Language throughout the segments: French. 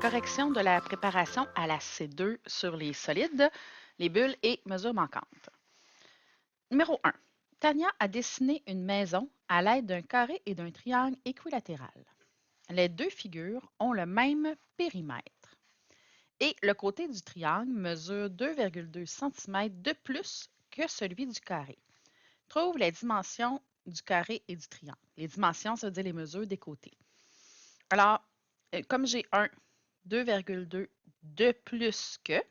correction de la préparation à la C2 sur les solides, les bulles et mesures manquantes. Numéro 1. Tania a dessiné une maison à l'aide d'un carré et d'un triangle équilatéral. Les deux figures ont le même périmètre et le côté du triangle mesure 2,2 cm de plus que celui du carré. Trouve les dimensions du carré et du triangle. Les dimensions, ça veut dire les mesures des côtés. Alors, comme j'ai un 2,2 de plus que,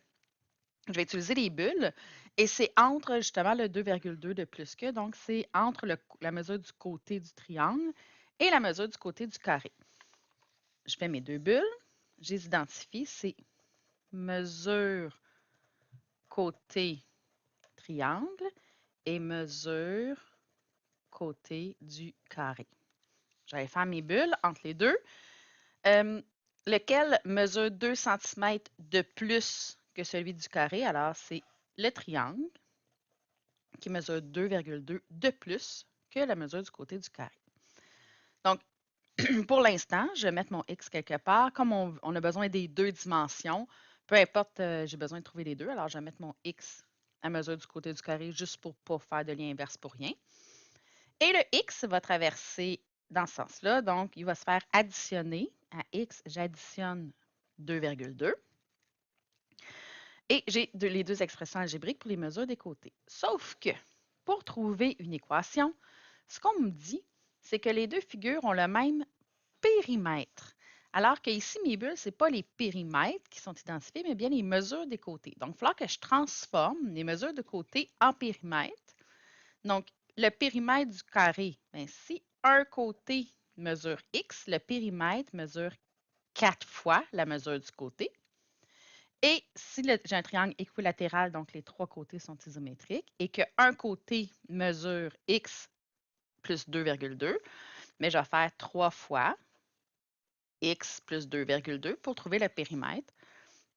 je vais utiliser les bulles et c'est entre justement le 2,2 de plus que, donc c'est entre la mesure du côté du triangle et la mesure du côté du carré. Je fais mes deux bulles, je les identifie, c'est mesure côté triangle et mesure côté du carré. Je vais faire mes bulles entre les deux. Lequel mesure 2 cm de plus que celui du carré? Alors, c'est le triangle qui mesure 2,2 de plus que la mesure du côté du carré. Donc, pour l'instant, je vais mettre mon X quelque part. Comme on a besoin des deux dimensions, peu importe, j'ai besoin de trouver les deux, alors je vais mettre mon X à mesure du côté du carré juste pour ne pas faire de lien inverse pour rien. Et le X va traverser dans ce sens-là, donc il va se faire additionner. À X, j'additionne 2,2. Et j'ai les deux expressions algébriques pour les mesures des côtés. Sauf que, pour trouver une équation, ce qu'on me dit, c'est que les deux figures ont le même périmètre. Alors que ici, mes bulles, ce n'est pas les périmètres qui sont identifiés, mais bien les mesures des côtés. Donc, il va falloir que je transforme les mesures de côté en périmètre. Donc, le périmètre du carré, bien, si un côté mesure X, le périmètre mesure 4 fois la mesure du côté. Et si j'ai un triangle équilatéral, donc les trois côtés sont isométriques, et qu'un côté mesure X plus 2,2, mais je vais faire 3 fois X plus 2,2 pour trouver le périmètre.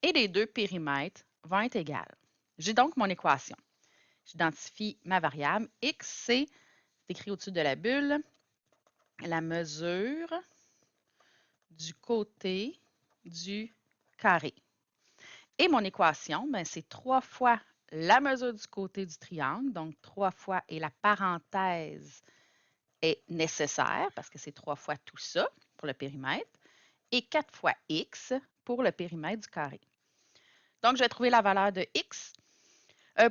Et les deux périmètres vont être égaux. J'ai donc mon équation. J'identifie ma variable. X, c'est écrit au-dessus de la bulle, la mesure du côté du carré. Et mon équation, ben, c'est 3 fois la mesure du côté du triangle, donc 3 fois, et la parenthèse est nécessaire parce que c'est 3 fois tout ça pour le périmètre, et 4 fois x pour le périmètre du carré. Donc, je vais trouver la valeur de x.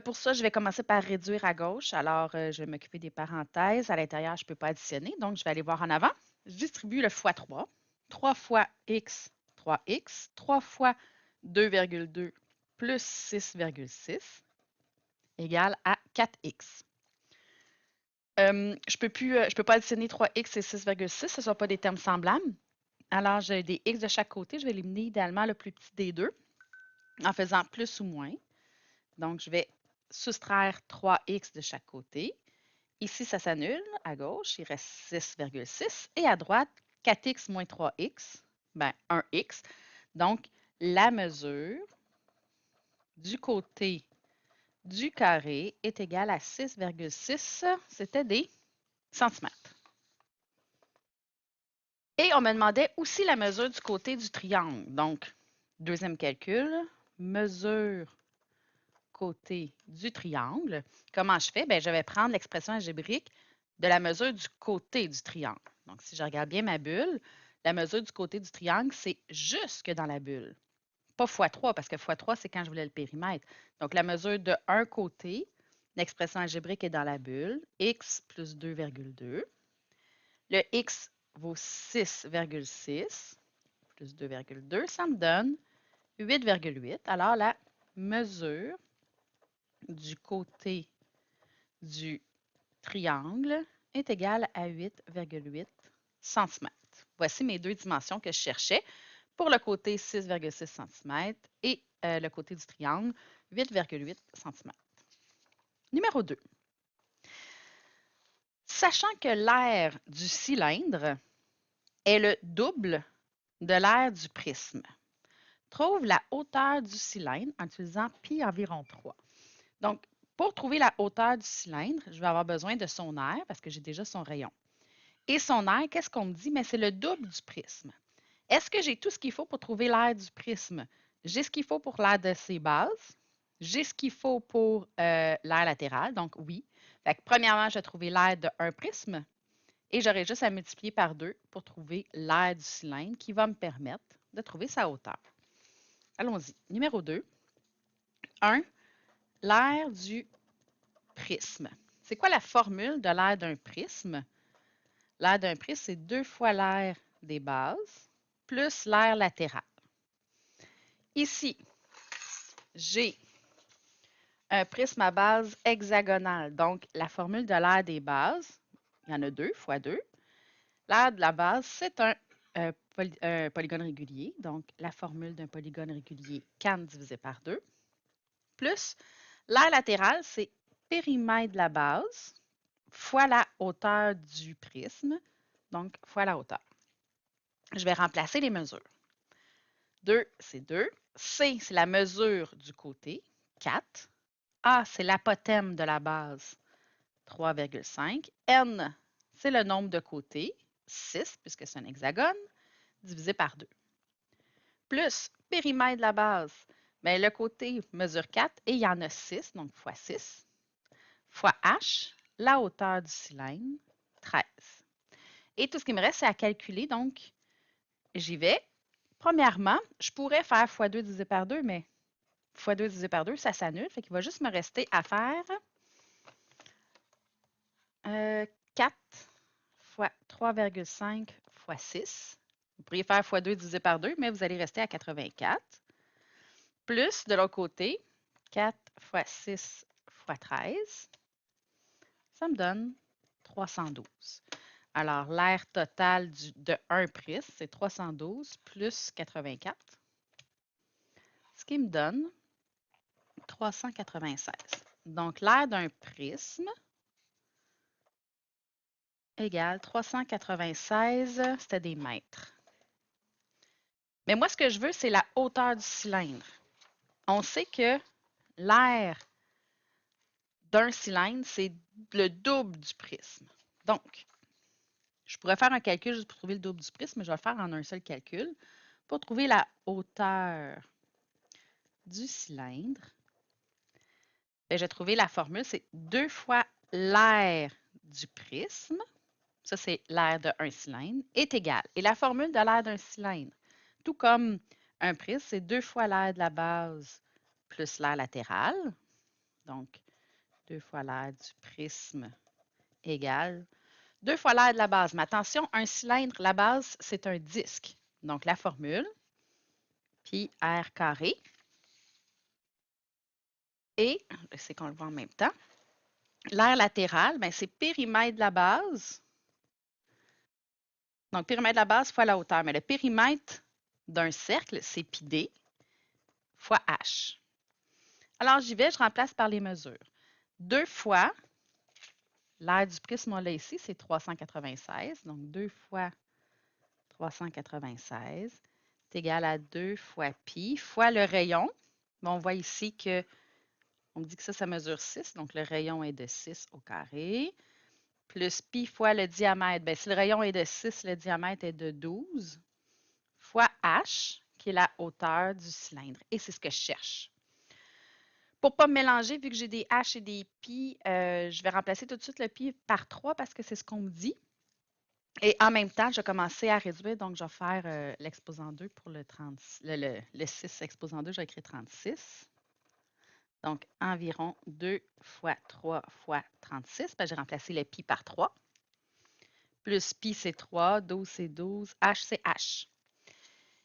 Pour ça, je vais commencer par réduire à gauche. Alors, je vais m'occuper des parenthèses. À l'intérieur, je ne peux pas additionner, donc je vais aller voir en avant. Je distribue le fois 3. 3 fois x, 3x. 3 fois 2,2 plus 6,6 égale à 4x. Je ne peux pas additionner 3x et 6,6, ce ne sont pas des termes semblables. Alors, j'ai des x de chaque côté. Je vais éliminer idéalement le plus petit des deux en faisant plus ou moins. Donc, je vais soustraire 3x de chaque côté. Ici, ça s'annule. À gauche, il reste 6,6. Et à droite, 4x moins 3x, ben 1x. Donc, la mesure du côté du carré est égale à 6,6. C'était des centimètres. Et on me demandait aussi la mesure du côté du triangle. Donc, deuxième calcul, mesure côté du triangle. Comment je fais? Bien, je vais prendre l'expression algébrique de la mesure du côté du triangle. Donc, si je regarde bien ma bulle, la mesure du côté du triangle, c'est jusque dans la bulle. Pas x3, parce que x3, c'est quand je voulais le périmètre. Donc, la mesure de un côté, l'expression algébrique est dans la bulle, x plus 2,2. Le x vaut 6,6 plus 2,2, ça me donne 8,8. Alors, la mesure du côté du triangle est égale à 8,8 cm. Voici mes deux dimensions que je cherchais pour le côté 6,6 cm et le côté du triangle 8,8 cm. Numéro 2. Sachant que l'aire du cylindre est le double de l'aire du prisme, trouve la hauteur du cylindre en utilisant pi environ 3. Donc, pour trouver la hauteur du cylindre, je vais avoir besoin de son aire parce que j'ai déjà son rayon. Et son aire, qu'est-ce qu'on me dit? Mais c'est le double du prisme. Est-ce que j'ai tout ce qu'il faut pour trouver l'aire du prisme? J'ai ce qu'il faut pour l'aire de ses bases. J'ai ce qu'il faut pour l'aire latérale, donc oui. Fait que premièrement, je vais trouver l'aire d'un prisme et j'aurai juste à multiplier par 2 pour trouver l'aire du cylindre qui va me permettre de trouver sa hauteur. Allons-y. Numéro 2. 1. L'aire du prisme. C'est quoi la formule de l'aire d'un prisme? L'aire d'un prisme, c'est 2 fois l'aire des bases plus l'aire latérale. Ici, j'ai un prisme à base hexagonale. Donc, la formule de l'aire des bases, il y en a 2 fois 2. L'aire de la base, c'est un polygone régulier. Donc, la formule d'un polygone régulier, can divisé par 2. Plus l'aire latérale, c'est périmètre de la base fois la hauteur du prisme. Donc, fois la hauteur. Je vais remplacer les mesures. 2, c'est 2. C, c'est la mesure du côté, 4. A, c'est l'apothème de la base, 3,5. N, c'est le nombre de côtés, 6, puisque c'est un hexagone, divisé par 2. Plus périmètre de la base, bien, le côté mesure 4 et il y en a 6, donc fois 6, fois H, la hauteur du cylindre, 13. Et tout ce qui me reste, c'est à calculer, donc j'y vais. Premièrement, je pourrais faire fois 2 divisé par 2, mais fois 2 divisé par 2, ça s'annule. Fait qu'il va juste me rester à faire 4 fois 3,5 fois 6. Vous pourriez faire fois 2 divisé par 2, mais vous allez rester à 84. Plus, de l'autre côté, 4 fois 6 fois 13. Ça me donne 312. Alors, l'aire totale de 1 prisme, c'est 312 plus 84, ce qui me donne 396. Donc, l'aire d'un prisme égale 396, c'était des mètres. Mais moi, ce que je veux, c'est la hauteur du cylindre. On sait que l'aire d'un cylindre, c'est le double du prisme. Donc, je pourrais faire un calcul juste pour trouver le double du prisme, mais je vais le faire en un seul calcul. Pour trouver la hauteur du cylindre, bien, j'ai trouvé la formule, c'est 2 fois l'aire du prisme, ça c'est l'aire d'un cylindre, est égal. Et la formule de l'aire d'un cylindre, tout comme un prisme, c'est 2 fois l'aire de la base plus l'aire latérale. Donc, 2 fois l'aire du prisme égale 2 fois l'aire de la base. Mais attention, un cylindre, la base, c'est un disque. Donc, la formule, pi r carré. Et, c'est qu'on le voit en même temps, l'aire latérale, ben, c'est périmètre de la base. Donc, périmètre de la base fois la hauteur. Mais le périmètre d'un cercle, c'est pi d fois h. Alors, j'y vais, je remplace par les mesures. 2 fois, l'aire du prisme, on l'a ici, c'est 396. Donc, 2 fois 396 est égal à 2 fois pi fois le rayon. Bon, on voit ici que on me dit que ça mesure 6, donc le rayon est de 6 au carré, plus pi fois le diamètre. Bien, si le rayon est de 6, le diamètre est de 12, fois h, qui est la hauteur du cylindre. Et c'est ce que je cherche. Pour ne pas me mélanger, vu que j'ai des h et des pi, je vais remplacer tout de suite le pi par 3 parce que c'est ce qu'on me dit. Et en même temps, je vais commencer à réduire, donc je vais faire l'exposant 2 pour le 6 exposant 2, je vais écrire 36. Donc, environ 2 fois 3 fois 36. J'ai remplacé le pi par 3. Plus pi, c'est 3. 12, c'est 12. H, c'est H.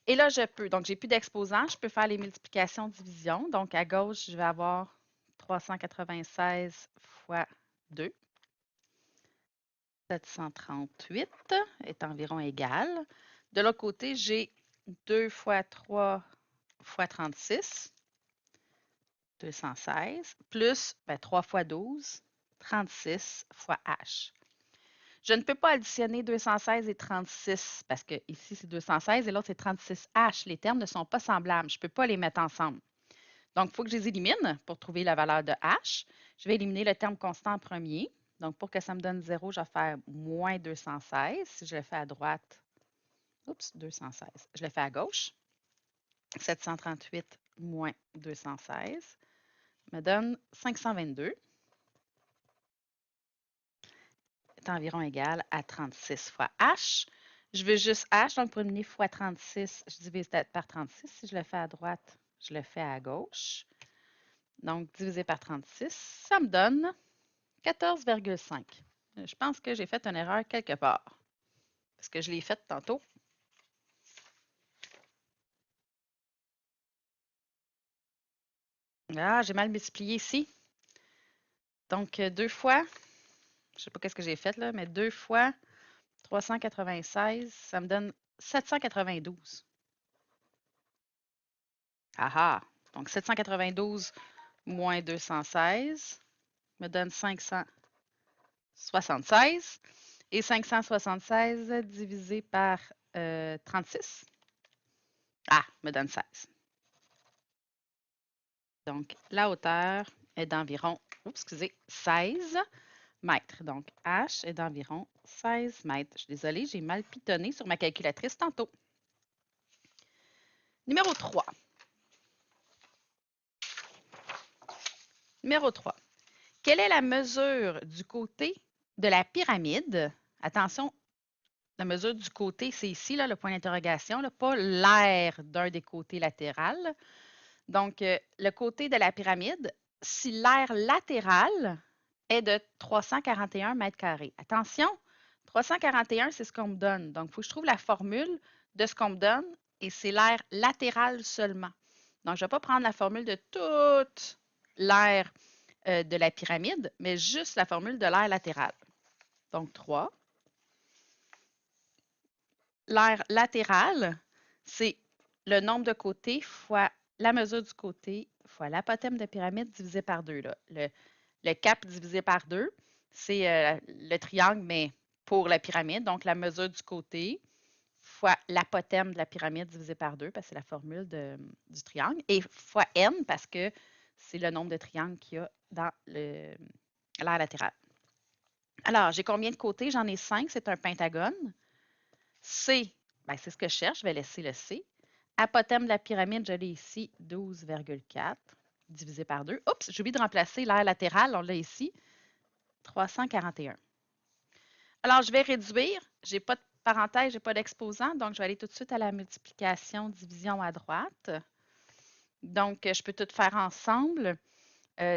Et là, je peux, donc j'ai plus d'exposants, je peux faire les multiplications division. Donc, à gauche, je vais avoir 396 fois 2. 738 est environ égal. De l'autre côté, j'ai 2 fois 3 fois 36. 216, plus 3 fois 12, 36 fois H. Je ne peux pas additionner 216 et 36 parce que ici c'est 216 et l'autre c'est 36H. Les termes ne sont pas semblables. Je ne peux pas les mettre ensemble. Donc, il faut que je les élimine pour trouver la valeur de H. Je vais éliminer le terme constant en premier. Donc, pour que ça me donne 0, je vais faire moins 216. Si je le fais à droite, Oups, 216. Je le fais à gauche. 738 moins 216 me donne 522. Est environ égal à 36 fois H. Je veux juste H, donc pour éliminer fois 36, je divise par 36. Si je le fais à droite, je le fais à gauche. Donc, divisé par 36, ça me donne 14,5. Je pense que j'ai fait une erreur quelque part. Parce que je l'ai faite tantôt. Ah, j'ai mal multiplié ici. Donc, 2 fois, je ne sais pas qu'est-ce que j'ai fait là, mais 2 fois 396, ça me donne 792. Ah ah! Donc, 792 moins 216 me donne 576. Et 576 divisé par 36, me donne 16. Donc, la hauteur est d'environ, 16 mètres. Donc, H est d'environ 16 mètres. Je suis désolée, j'ai mal pitonné sur ma calculatrice tantôt. Numéro 3. Numéro 3. Quelle est la mesure du côté de la pyramide? Attention, la mesure du côté, c'est ici, là, le point d'interrogation, pas l'aire d'un des côtés latérales. Donc, le côté de la pyramide, si l'aire latérale est de 341 mètres carrés. Attention, 341, c'est ce qu'on me donne. Donc, il faut que je trouve la formule de ce qu'on me donne et c'est l'aire latérale seulement. Donc, je ne vais pas prendre la formule de toute l'aire de la pyramide, mais juste la formule de l'aire latérale. Donc, 3. L'aire latérale, c'est le nombre de côtés fois la mesure du côté fois l'apothème de pyramide divisé par 2. Là. Le cap divisé par 2, c'est le triangle, mais pour la pyramide. Donc, la mesure du côté fois l'apothème de la pyramide divisé par 2, parce que c'est la formule du triangle, et fois n, parce que c'est le nombre de triangles qu'il y a dans l'aire latérale. Alors, j'ai combien de côtés? J'en ai 5. C'est un pentagone. C, c'est ce que je cherche. Je vais laisser le C. Apothème de la pyramide, je l'ai ici, 12,4 divisé par 2. Oups, j'ai oublié de remplacer l'aire latérale. On l'a ici, 341. Alors, je vais réduire. Je n'ai pas de parenthèse, je n'ai pas d'exposant. Donc, je vais aller tout de suite à la multiplication, division à droite. Donc, je peux tout faire ensemble.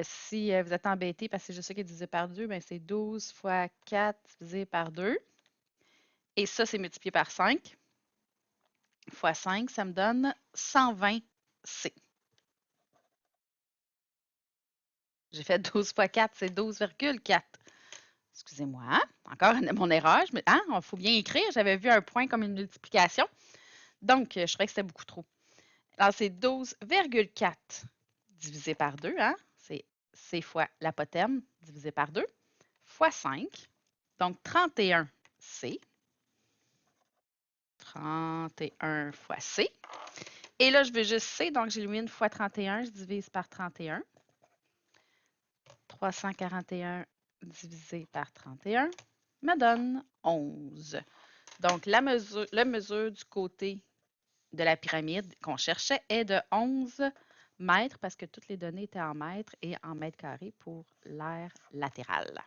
Si vous êtes embêté parce que je sais qu'il est divisé par 2, c'est 12 fois 4 divisé par 2. Et ça, c'est multiplié par 5. Fois 5, ça me donne 120 C. J'ai fait 12 fois 4, c'est 12,4. Excusez-moi, encore mon erreur. Il faut bien écrire. J'avais vu un point comme une multiplication. Donc, je trouvais que c'était beaucoup trop. Alors, c'est 12,4 divisé par 2. C'est C fois l'apothème divisé par 2 fois 5. Donc, 31 C. 31 fois C. Et là, je veux juste C, donc j'élimine fois 31, je divise par 31. 341 divisé par 31 me donne 11. Donc, la mesure du côté de la pyramide qu'on cherchait est de 11 mètres parce que toutes les données étaient en mètres et en mètres carrés pour l'aire latérale.